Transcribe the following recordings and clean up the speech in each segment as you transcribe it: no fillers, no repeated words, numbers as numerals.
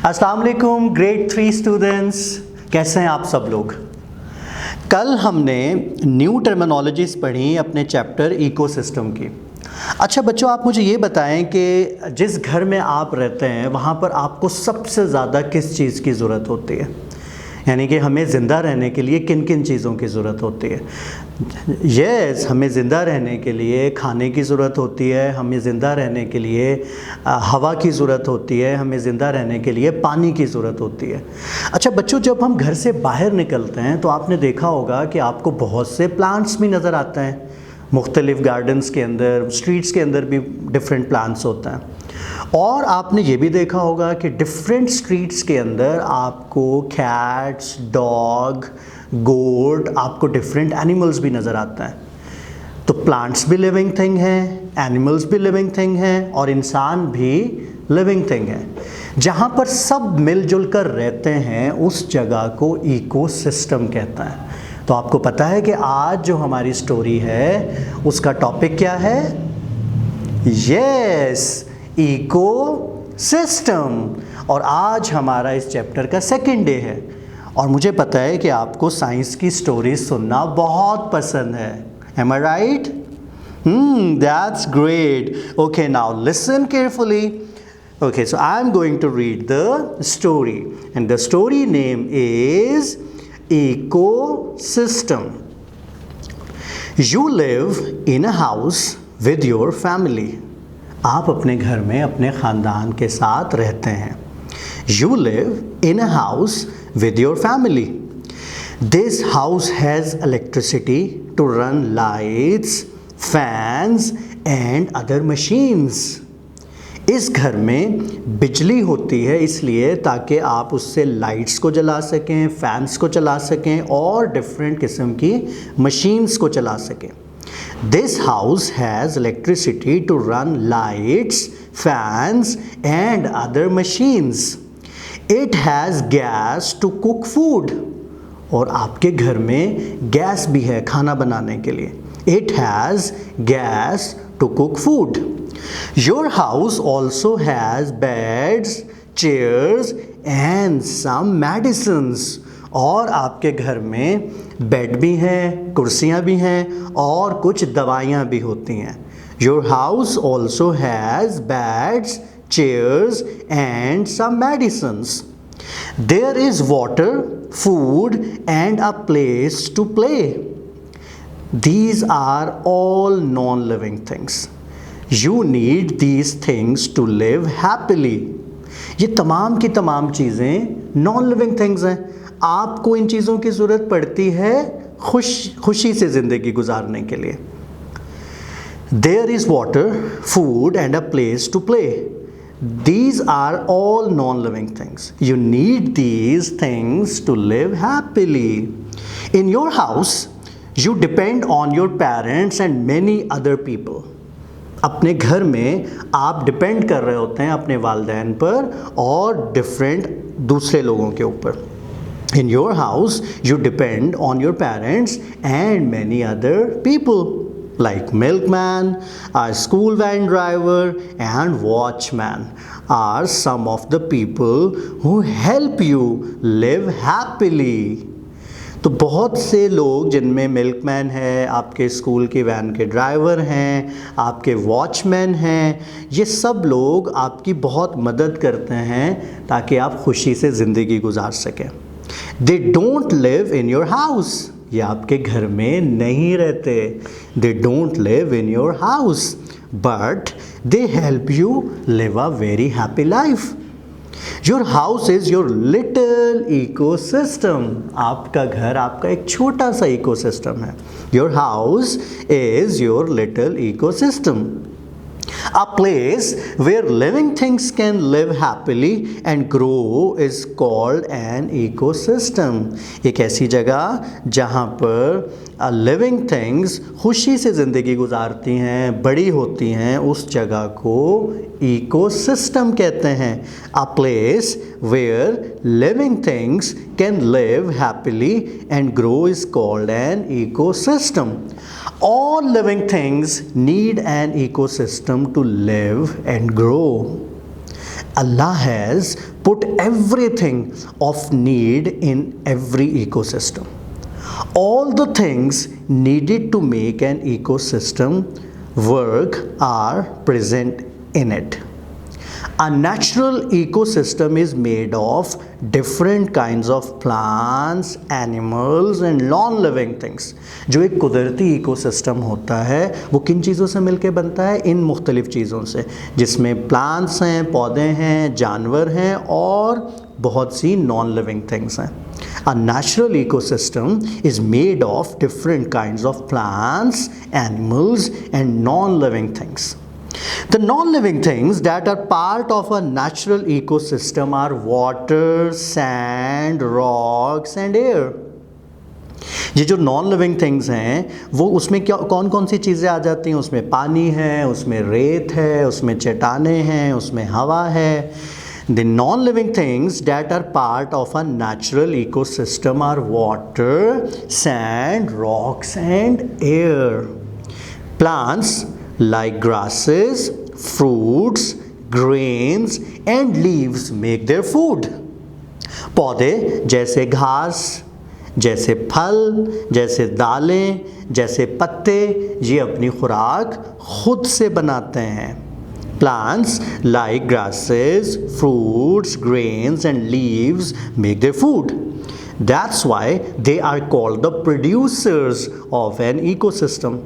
अस्सलाम वालेकुम grade 3 students, कैसे हैं आप सब लोग। कल हमने न्यू टर्मिनोलॉजीज़ पढ़ी अपने चैप्टर इकोसिस्टम की। अच्छा बच्चों, आप मुझे ये बताएं कि जिस घर में आप रहते हैं वहाँ पर आपको सबसे ज़्यादा किस चीज़ की ज़रूरत होती है, यानी कि हमें ज़िंदा रहने के लिए किन किन चीज़ों की ज़रूरत होती है। यस, हमें ज़िंदा रहने के लिए खाने की ज़रूरत होती है, हमें ज़िंदा रहने के लिए हवा की ज़रूरत होती है, हमें ज़िंदा रहने के लिए पानी की ज़रूरत होती है। अच्छा बच्चों, जब हम घर से बाहर निकलते हैं तो आपने देखा होगा कि आपको बहुत से प्लांट्स भी नज़र आते हैं। मुख्तलिफ़ गार्डन्स के अंदर, स्ट्रीट्स के अंदर भी डिफरेंट प्लांट्स होते हैं। और आपने ये भी देखा होगा कि डिफरेंट स्ट्रीट्स के अंदर आपको कैट्स, डॉग, गोट, आपको डिफरेंट एनिमल्स भी नज़र आते हैं। तो प्लांट्स भी लिविंग थिंग हैं, एनिमल्स भी लिविंग थिंग हैं और इंसान भी लिविंग थिंग है। जहाँ पर सब मिलजुल कर रहते हैं उस जगह को इकोसिस्टम कहता है। तो आपको पता है कि आज जो हमारी स्टोरी है उसका टॉपिक क्या है? Yes, ecosystem. और आज हमारा इस चैप्टर का सेकंड डे है और मुझे पता है कि आपको साइंस की स्टोरी सुनना बहुत पसंद है। Am I right? That's great. Okay, now listen carefully. Okay, so I'm going to read the story and the story name is Ecosystem. You live in a house with your family. आप अपने घर में अपने ख़ानदान के साथ रहते हैं। You live in a house with your family. This house has electricity to run lights, fans and other machines. इस घर में बिजली होती है इसलिए ताकि आप उससे लाइट्स को जला सकें, फैंस को चला सकें और डिफरेंट किस्म की मशीन्स को चला सकें। This house has electricity to run lights, fans and other machines. It has gas to cook food. और आपके घर में गैस भी है खाना बनाने के लिए। It has gas to cook food. Your house also has beds, chairs and some medicines. और आपके घर में बेड भी हैं, कुर्सियाँ भी हैं और कुछ दवाइयाँ भी होती हैं। Your house also has beds, chairs and some medicines. There is water, food and a place to play. These are all non-living things. You need these things to live happily. ये तमाम की तमाम चीज़ें non-living things हैं। आपको इन चीज़ों की ज़रूरत पड़ती है खुशी से ज़िंदगी गुजारने के लिए। There is water, food and a place to play. These are all non-living things. You need these things to live happily. In your house, you depend on your parents and many other people. अपने घर में आप depend कर रहे होते हैं अपने वालिदैन पर और डिफरेंट दूसरे लोगों के ऊपर। In your house, you depend on your parents and many other people like milkman, a school van driver and watchman are some of the people who help you live happily. तो बहुत से लोग जिनमें milkman है, आपके school की van के driver हैं, आपके वॉचमैन हैं, ये सब लोग आपकी बहुत मदद करते हैं ताकि आप खुशी से ज़िंदगी गुजार सकें। They don't live in your house. ये आपके घर में नहीं रहते। They don't live in your house, but they help you live a very happy life. Your house is your little ecosystem. आपका घर आपका एक छोटा सा इकोसिस्टम है। Your house is your little ecosystem. A place where living things can live happily and grow is called an ecosystem. एक ऐसी जगह जहाँ पर living things खुशी से ज़िंदगी गुजारती हैं, बड़ी होती हैं, उस जगह को ecosystem कहते हैं। A place where living things can live happily and grow is called an ecosystem. All living things need an ecosystem to live and grow. Allah has put everything of need in every ecosystem. All the things needed to make an ecosystem work are present in it. A natural ecosystem is made of different kinds of plants, animals and non-living things. जो एक कुदरती ecosystem होता है वो किन चीज़ों से मिलके बनता है? इन मुख्तलिफ चीज़ों से, जिसमें प्लांट्स हैं, पौधे हैं, जानवर हैं और बहुत सी नॉन लिविंग थिंग्स हैं. A natural ecosystem is made of different kinds of plants, animals and non-living things. The non-living things that are part of a natural ecosystem are water, sand, rocks and air. ये जो non living things हैं वो उसमें क्या कौन कौन सी चीज़ें आ जाती हैं? उसमें पानी है, उसमें रेत है, उसमें चट्टाने हैं, उसमें हवा है. The non-living things that are part of a natural ecosystem are water, sand, rocks and air. Plants like grasses, fruits, grains and leaves make their food. पौधे जैसे घास, जैसे फल, जैसे दालें, जैसे पत्ते ये अपनी खुराक खुद से बनाते हैं. Plants like grasses, fruits, grains and leaves make their food. That's why they are called the producers of an ecosystem.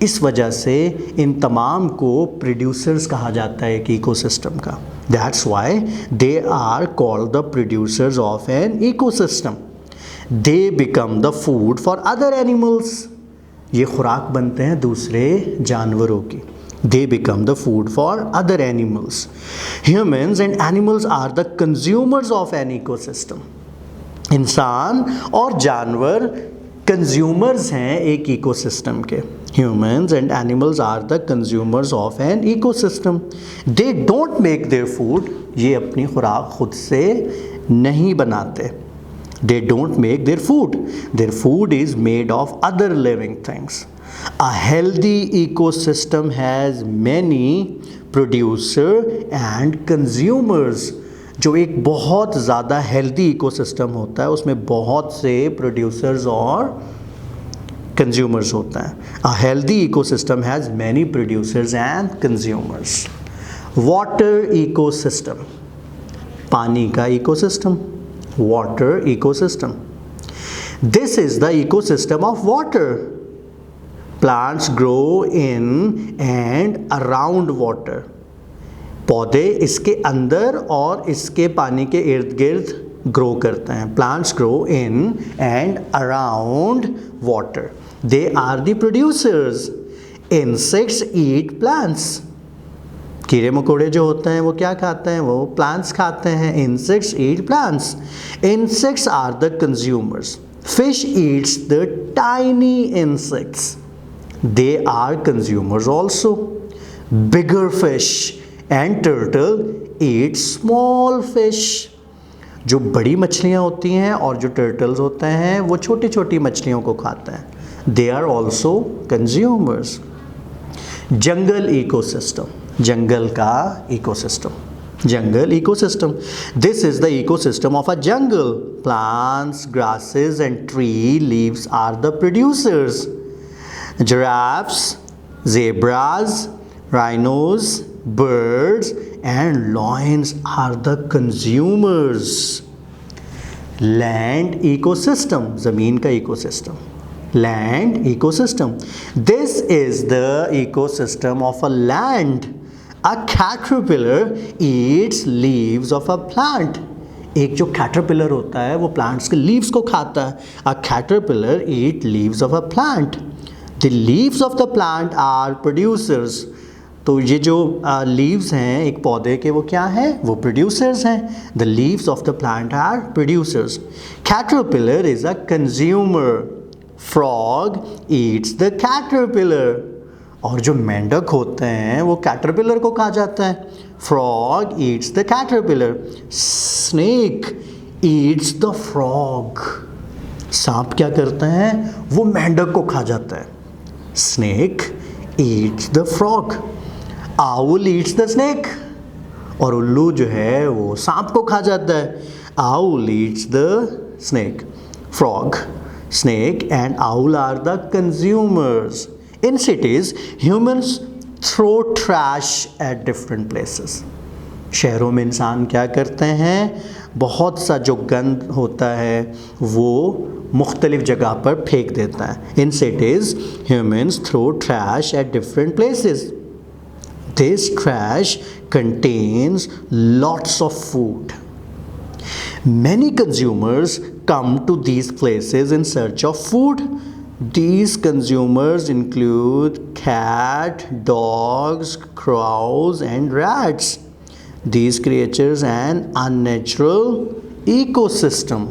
इस वजह से इन तमाम को producers कहा जाता है एक ecosystem का. That's why they are called the producers of an ecosystem. They become the food for other animals. ये खुराक बनते हैं दूसरे जानवरों की. They become the food for other animals. Humans and animals are the consumers of an ecosystem. इंसान और जानवर कंज्यूमर्स हैं एक इकोसिस्टम के. Humans and animals are the consumers of an ecosystem. They don't make their food. ये अपनी खुराक खुद से नहीं बनाते. They don't make their food. Their food is made of other living things. A healthy ecosystem has many producers and consumers. जो एक बहुत ज़्यादा हेल्दी इकोसिस्टम होता है उसमें बहुत से प्रोड्यूसर्स और कंज्यूमर्स होता है. A healthy ecosystem has many producers and consumers. Water ecosystem, पानी का ecosystem. Water ecosystem, this is the ecosystem of water. Plants grow in and around water. पौधे इसके अंदर और इसके पानी के इर्द गिर्द ग्रो करते हैं. Plants grow in and around water. They are the producers. Insects eat plants. कीड़े मकोड़े जो होते हैं वो क्या खाते हैं? वो प्लांट्स खाते हैं. Insects eat plants. Insects are the consumers. Fish eats the tiny insects. They are consumers also. Bigger fish and turtle eat small fish. जो बड़ी मछलियाँ होती हैं और जो टर्टल्स होते हैं वो छोटी छोटी मछलियों को खाते हैं. They are also consumers. Jungle ecosystem, जंगल का ecosystem. Jungle ecosystem, this is the ecosystem of a jungle. Plants, grasses and tree leaves are the producers. Giraffes, zebras, rhinos, birds and lions are the consumers. Land ecosystem, ज़मीन का ecosystem. Land ecosystem, this is the ecosystem of a land. A caterpillar eats leaves of a plant. एक जो caterpillar होता है वो plants के leaves को खाता है. A caterpillar eat leaves of a plant. The leaves of the plant are producers. तो ये जो leaves हैं एक पौधे के वो क्या हैं? वो producers हैं. The leaves of the plant are producers. Caterpillar is a consumer. Frog eats the caterpillar. और जो मेंढक होते हैं वो caterpillar को खा जाता है. Frog eats the caterpillar. Snake eats the frog. सांप क्या करते हैं? वो मेंढक को खा जाता है. Snake eats the frog. Owl eats the snake. और उल्लू जो है वो सांप को खा जाता है। Owl eats the snake. Frog, snake and owl are the consumers. In cities, humans throw trash at different places. शहरों में इंसान क्या करते हैं, बहुत सा जो गंद होता है वो मुख्तलिफ जगह पर फेंक देता है। In cities, humans throw trash at different places. This trash contains lots of food. Many consumers come to these places in search of food. These consumers include cat, dogs, crows and rats. These creatures an unnatural ecosystem.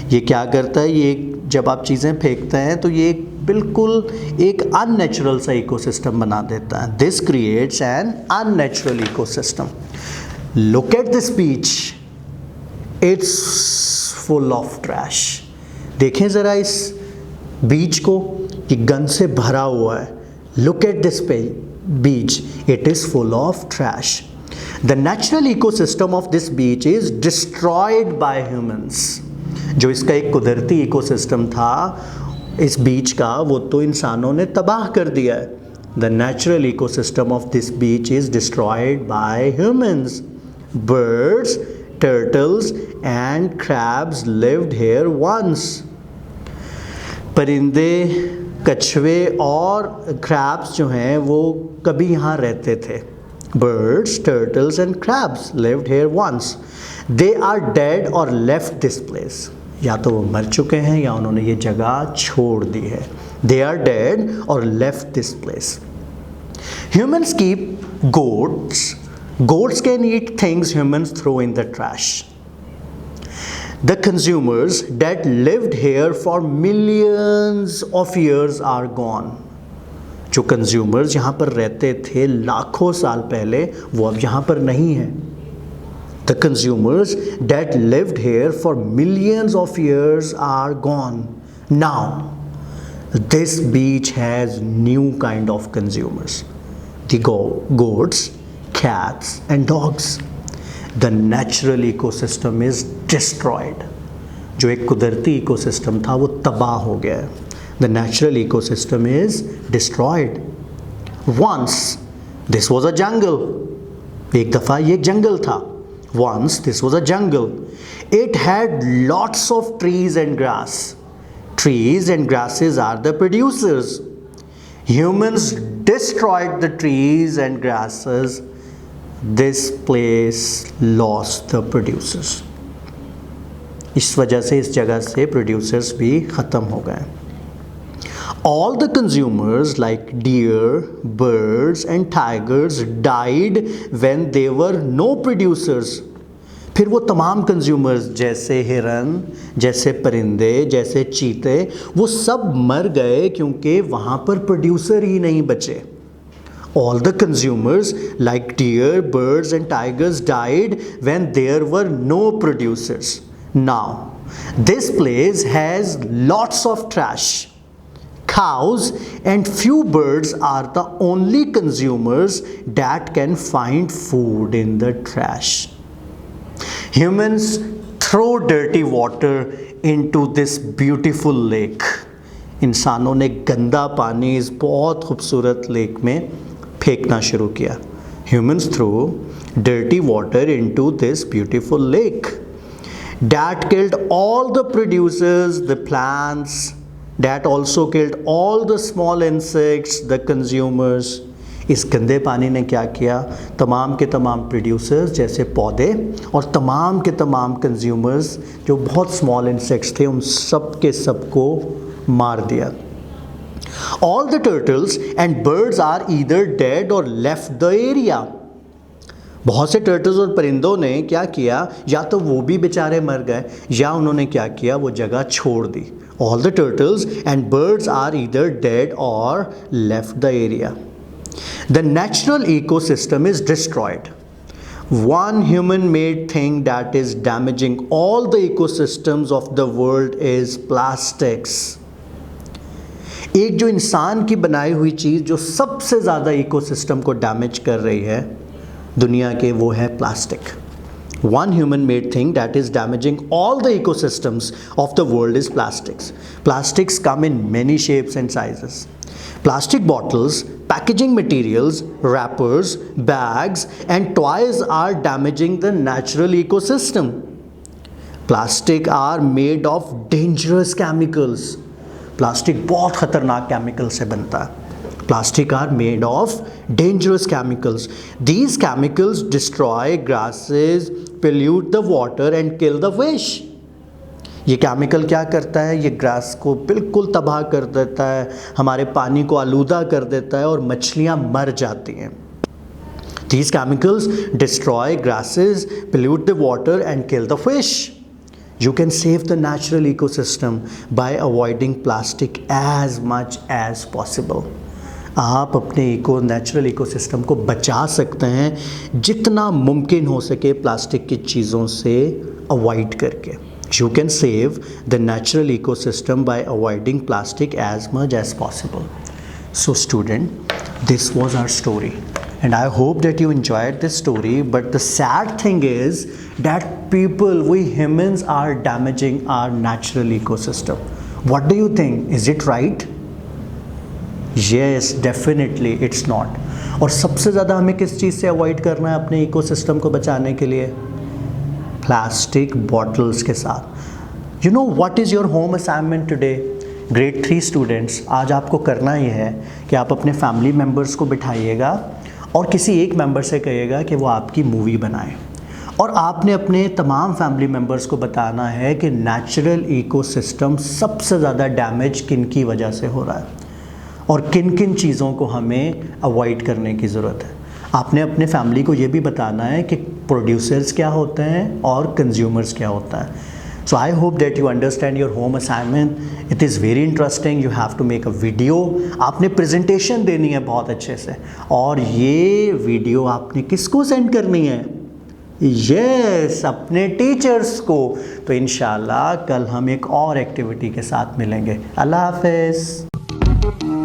ये क्या करता है, ये जब आप चीज़ें फेंकते हैं तो ये बिल्कुल एक अननेचुरल सा इकोसिस्टम बना देता है। This creates an unnatural ecosystem. Look at this beach. It's full of trash. देखें ज़रा इस बीच को, ये गंद से भरा हुआ है। Look at this beach. It is full of trash. The natural ecosystem of this beach is destroyed by humans. जो इसका एक कुदरती इकोसिस्टम था इस बीच का, वो तो इंसानों ने तबाह कर दिया है। The natural ecosystem of this beach is destroyed by humans. Birds, turtles and crabs lived here once. परिंदे, कछुए और crabs जो हैं वो कभी यहाँ रहते थे। Birds, turtles and crabs lived here once. They are dead or left this place. या तो वो मर चुके हैं या उन्होंने ये जगह छोड़ दी है। They are dead or left this place. Humans keep goats. Goats can eat things humans throw in the trash. The consumers that lived here for millions of years are gone. जो consumers यहाँ पर रहते थे लाखों साल पहले, वो अब यहाँ पर नहीं हैं। The consumers that lived here for millions of years are gone. Now, this beach has new kind of consumers. The goats, cats and dogs. The natural ecosystem is destroyed. जो एक कुदरती इकोसिस्टम था वो तबाह हो गया है। The natural ecosystem is destroyed. Once this was a jungle. एक दफ़ा ये जंगल था। Once this was a jungle. It had lots of trees and grass. Trees and grasses are the producers. Humans destroyed the trees and grasses. This place lost the producers. इस वजह से इस जगह से producers भी ख़त्म हो गए। All the consumers like deer, birds and tigers died when there were no producers. फिर वो तमाम consumers जैसे हिरन, जैसे परिंदे, जैसे चीते, वो सब मर गए क्योंकि वहाँ पर producer ही नहीं बचे। All the consumers like deer, birds and tigers died when there were no producers. Now, this place has lots of trash. Cows and few birds are the only consumers that can find food in the trash. Humans throw dirty water into this beautiful lake. इंसानों ने गंदा पानी इस बहुत खूबसूरत lake में फेंकना शुरू किया। Humans threw dirty water into this beautiful lake. That killed all the producers, the plants. That also killed all the small insects, the consumers. इस गंदे पानी ने क्या किया, तमाम के तमाम प्रोड्यूसर्स जैसे पौधे और तमाम के तमाम कंज्यूमर्स जो बहुत स्मॉल इंसेक्ट्स थे उन सब के सबको मार दिया। All the turtles and birds are either dead or left the area. बहुत से टर्टल्स और परिंदों ने क्या किया, या तो वो भी बेचारे मर गए या उन्होंने क्या किया, वो जगह छोड़ दी। All the turtles and birds are either dead or left the area. The natural ecosystem is destroyed. One human-made thing that is damaging all the ecosystems of the world is plastics. एक जो इंसान की बनाई हुई चीज़ जो सबसे ज़्यादा ecosystem को डैमेज कर रही है दुनिया के वो है plastic. One human-made thing that is damaging all the ecosystems of the world is plastics. Plastics come in many shapes and sizes. Plastic bottles, packaging materials, wrappers, bags, and toys are damaging the natural ecosystem. Plastic are made of dangerous chemicals. Plastic बहुत खतरनाक chemical से बनता है. Plastic are made of dangerous chemicals. These chemicals destroy grasses, pollute the water and kill the fish. ये chemical क्या करता है? ये ग्रास को बिल्कुल तबाह कर देता है, हमारे पानी को आलूदा कर देता है और मछलियाँ मर जाती हैं. These chemicals destroy grasses, pollute the water and kill the fish. You can save the natural ecosystem by avoiding plastic as much as possible. आप अपने नेचुरल इकोसिस्टम को बचा सकते हैं जितना मुमकिन हो सके प्लास्टिक की चीज़ों से अवॉइड करके. You can save the natural ecosystem by avoiding plastic as much as possible. So student, this was our story and I hope that you enjoyed this story. But the sad thing is that people, we humans, are damaging our natural ecosystem. What do you think? Is it right? Yes, definitely it's not. और सबसे ज़्यादा हमें किस चीज़ से avoid करना है अपने ecosystem को बचाने के लिए? प्लास्टिक बॉटल्स के साथ. You know what is your home assignment today? Grade 3 students, आज आपको करना ही है कि आप अपने फैमिली मेम्बर्स को बिठाइएगा और किसी एक मेंबर से कहिएगा कि वो आपकी मूवी बनाए, और आपने अपने तमाम फैमिली मेम्बर्स को बताना है कि नेचुरल इकोसिस्टम सबसे ज़्यादा डैमेज किन की वजह से हो रहा है और किन किन चीज़ों को हमें अवॉइड करने की ज़रूरत है. आपने अपने फैमिली को ये भी बताना है कि प्रोड्यूसर्स क्या होते हैं और कंज्यूमर्स क्या होता है. So I hope that you understand your home assignment. It is very interesting. You have to make a video. आपने प्रेजेंटेशन देनी है बहुत अच्छे से, और ये वीडियो आपने किसको सेंड करनी है? यस, अपने टीचर्स को. तो इंशाल्लाह कल हम एक और एक्टिविटी के साथ मिलेंगे. अल्लाह हाफ़िज़.